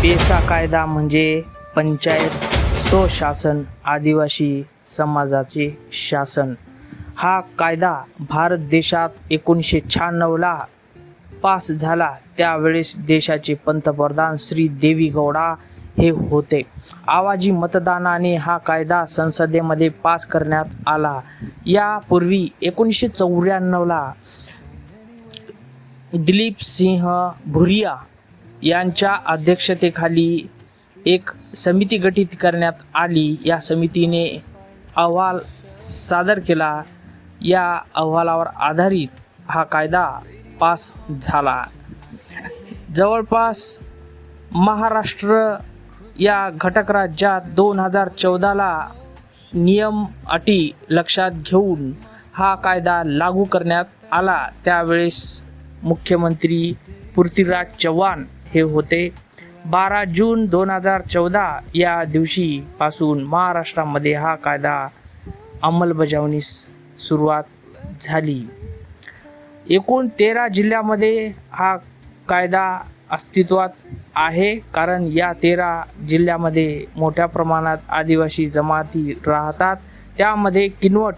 PESA कायदा म्हणजे पंचायत स्वशासन आदिवासी समाजाचे शासन. हा कायदा भारत देशात 1996ला पास झाला. त्यावेळेस देशाचे पंतप्रधान श्री देवेगौडा हे होते. आवाजी मतदानाने हा कायदा संसदेमध्ये पास करण्यात आला. यापूर्वी 1994ला दिलीप सिंह भुरिया यांच्या अध्यक्षतेखाली एक समिती गठीत करण्यात आली. या समितीने अहवाल सादर केला. या अहवालावर आधारित हा कायदा पास झाला. जवळपास महाराष्ट्र या घटक राज्यात 2014ला नियम अटी लक्षात घेऊन हा कायदा लागू करण्यात आला. त्यावेळेस मुख्यमंत्री पृथ्वीराज चव्हाण हे होते. 12 जून 2014 या दिवशी पासून महाराष्ट्रामध्ये हा कायदा अंमलबजावणीस सुरुवात झाली. एकूण 13 जिल्ह्यामध्ये हा कायदा अस्तित्वात आहे, कारण या 13 जिल्ह्यामध्ये मोठ्या प्रमाणात आदिवासी जमाती राहतात. त्यामध्ये किनवट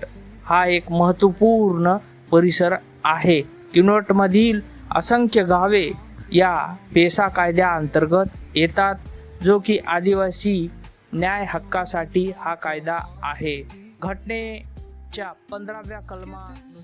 हा एक महत्त्वपूर्ण परिसर आहे. किनवटमधील असंख्य गावे या पेसा कायद्याअंतर्गत येतात, जो की आदिवासी न्याय हक्कासाठी हा कायदा आहे. घटनेच्या 15व्या कलमानुसार